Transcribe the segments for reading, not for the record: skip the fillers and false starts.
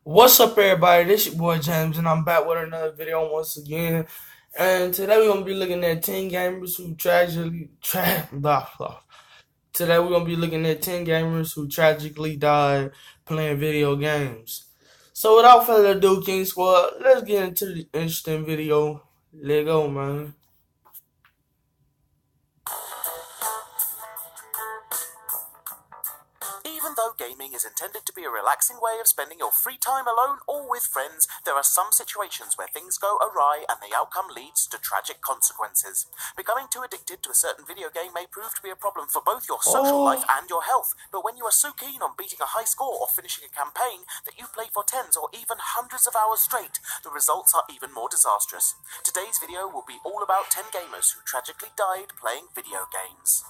What's up, everybody? This your boy James, and I'm back with another video once again. And today we're gonna be looking at 10 gamers who blah, blah. Today we're gonna be looking at 10 gamers who tragically died playing video games. So without further ado, King Squad, let's get into the interesting video. Let go, man. Even though gaming is intended to be a relaxing way of spending your free time alone or with friends, there are some situations where things go awry and the outcome leads to tragic consequences. Becoming too addicted to a certain video game may prove to be a problem for both your social life and your health, but when you are so keen on beating a high score or finishing a campaign that you play for tens or even hundreds of hours straight, the results are even more disastrous. Today's video will be all about 10 gamers who tragically died playing video games.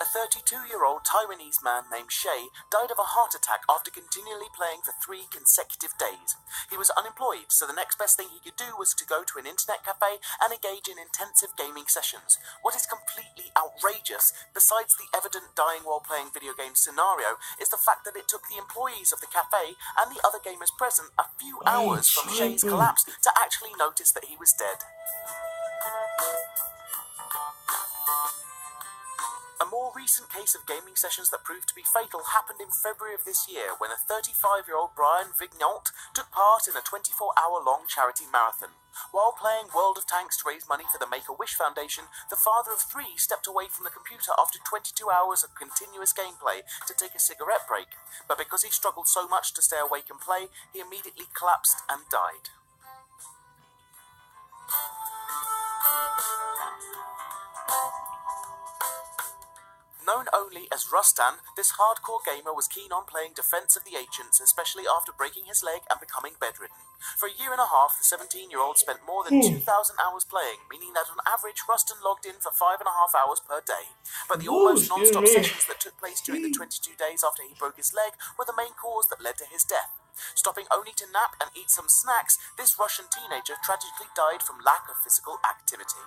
A 32-year-old Taiwanese man named Shay died of a heart attack after continually playing for 3 consecutive days. He was unemployed, so the next best thing he could do was to go to an internet cafe and engage in intensive gaming sessions. What is completely outrageous, besides the evident dying while playing video games scenario, is the fact that it took the employees of the cafe and the other gamers present a few hours from Shay's collapse to actually notice that he was dead. A more recent case of gaming sessions that proved to be fatal happened in February of this year when a 35-year-old Brian Vignault took part in a 24-hour-long charity marathon. While playing World of Tanks to raise money for the Make-A-Wish Foundation, the father of 3 stepped away from the computer after 22 hours of continuous gameplay to take a cigarette break. But because he struggled so much to stay awake and play, he immediately collapsed and died. Known only as Rustan, this hardcore gamer was keen on playing Defense of the Ancients, especially after breaking his leg and becoming bedridden. For a year and a half, the 17-year-old spent more than 2,000 hours playing, meaning that on average, Rustan logged in for 5.5 hours per day. But the almost non-stop sessions that took place during the 22 days after he broke his leg were the main cause that led to his death. Stopping only to nap and eat some snacks, this Russian teenager tragically died from lack of physical activity.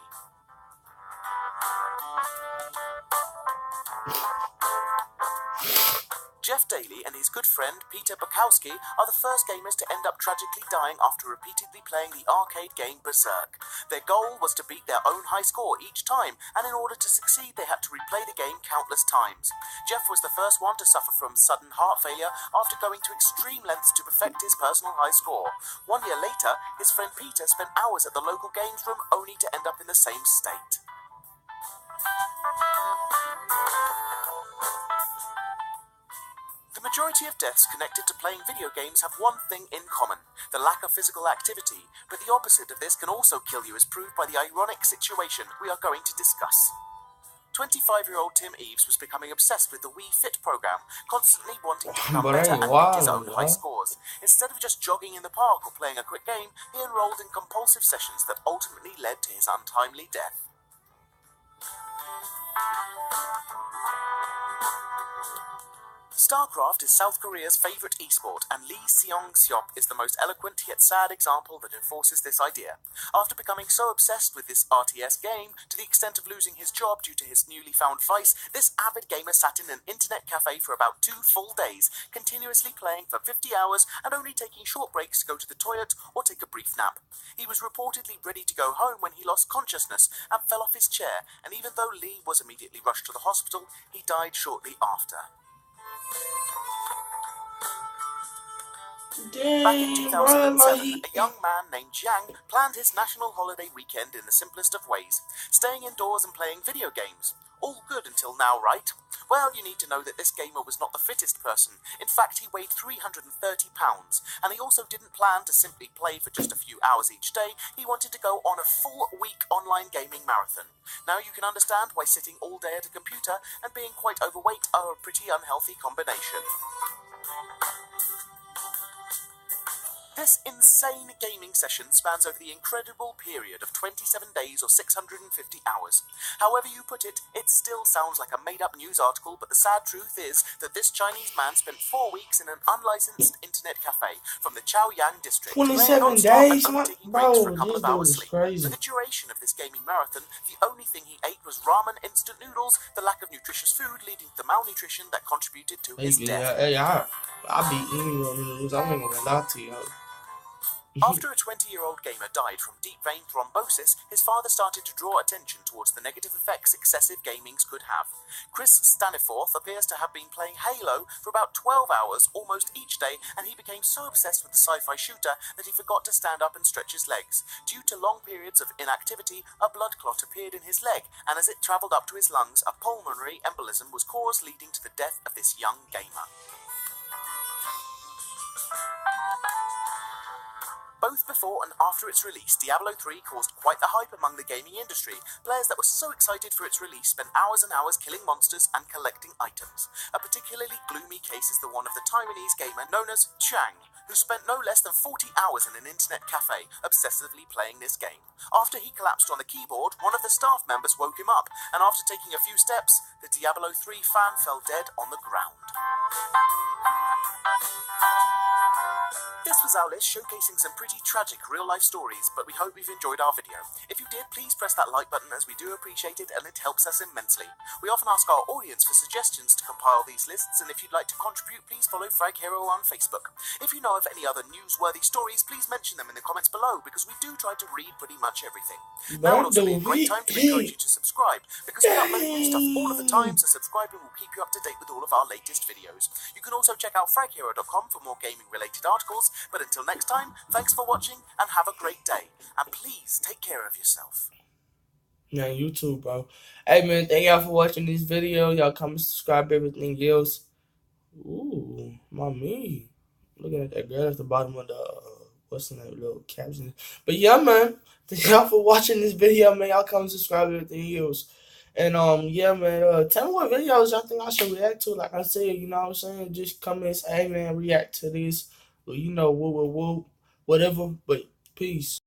Jeff Daly and his good friend Peter Bukowski are the first gamers to end up tragically dying after repeatedly playing the arcade game Berserk. Their goal was to beat their own high score each time, and in order to succeed they had to replay the game countless times. Jeff was the first one to suffer from sudden heart failure after going to extreme lengths to perfect his personal high score. 1 year later, his friend Peter spent hours at the local games room only to end up in the same state. The majority of deaths connected to playing video games have one thing in common: the lack of physical activity, but the opposite of this can also kill you, as proved by the ironic situation we are going to discuss. 25-year-old Tim Eves was becoming obsessed with the Wii Fit program, constantly wanting to become better and beat his own high scores. Instead of just jogging in the park or playing a quick game, he enrolled in compulsive sessions that ultimately led to his untimely death. StarCraft is South Korea's favorite esport, and Lee Seong-seop is the most eloquent yet sad example that enforces this idea. After becoming so obsessed with this RTS game, to the extent of losing his job due to his newly found vice, this avid gamer sat in an internet cafe for about 2 full days, continuously playing for 50 hours and only taking short breaks to go to the toilet or take a brief nap. He was reportedly ready to go home when he lost consciousness and fell off his chair, and even though Lee was immediately rushed to the hospital, he died shortly after. Back in 2007, a young man named Jiang planned his national holiday weekend in the simplest of ways, staying indoors and playing video games. All good until now, right? Well, you need to know that this gamer was not the fittest person. In fact, he weighed 330 pounds, and he also didn't plan to simply play for just a few hours each day. He wanted to go on a full-week online gaming marathon. Now you can understand why sitting all day at a computer and being quite overweight are a pretty unhealthy combination. This insane gaming session spans over the incredible period of 27 days or 650 hours. However you put it, it still sounds like a made-up news article, but the sad truth is that this Chinese man spent 4 weeks in an unlicensed internet cafe from the Chaoyang district, playing 27 non-stop and days, only man. taking breaks for a Bro, couple this of dude hours is sleep. For crazy. the duration of this gaming marathon, the only thing he ate was ramen instant noodles, the lack of nutritious food leading to the malnutrition that contributed to his death. Hey, I be eating on the news. I'm not gonna lie to y'all. After a 20-year-old gamer died from deep vein thrombosis, his father started to draw attention towards the negative effects excessive gaming could have. Chris Staniforth appears to have been playing Halo for about 12 hours almost each day, and he became so obsessed with the sci-fi shooter that he forgot to stand up and stretch his legs. Due to long periods of inactivity, a blood clot appeared in his leg, and as it travelled up to his lungs, a pulmonary embolism was caused, leading to the death of this young gamer. Both before and after its release, Diablo 3 caused quite the hype among the gaming industry. Players that were so excited for its release spent hours and hours killing monsters and collecting items. A particularly gloomy case is the one of the Taiwanese gamer known as Chang, who spent no less than 40 hours in an internet cafe, obsessively playing this game. After he collapsed on the keyboard, one of the staff members woke him up, and after taking a few steps, the Diablo 3 fan fell dead on the ground. This was our list showcasing some pretty tragic real-life stories, but we hope you've enjoyed our video. If you did, please press that like button, as we do appreciate it and it helps us immensely. We often ask our audience for suggestions to compile these lists, and if you'd like to contribute, please follow Frag Hero on Facebook. If you know of any other newsworthy stories, please mention them in the comments below, because we do try to read pretty much everything. Now would also be a great time to encourage you to subscribe, because we upload new stuff all of the time, so subscribing will keep you up to date with all of our latest videos. You can also check out fraghero.com for more gaming-related articles. But until next time, thanks for watching and have a great day. And please take care of yourself. Yeah, YouTube, bro. Hey, man, thank y'all for watching this video. Y'all comment, subscribe, everything else. Ooh, mommy. Looking at that girl at the bottom of the, what's in that little caption. But yeah, man, thank y'all for watching this video, man. Y'all comment, subscribe, everything else. And, yeah, man, tell me what videos y'all think I should react to. Like I said, you know what I'm saying? Just come and say, hey, man, react to this. Well, you know, whoop, whatever. But peace.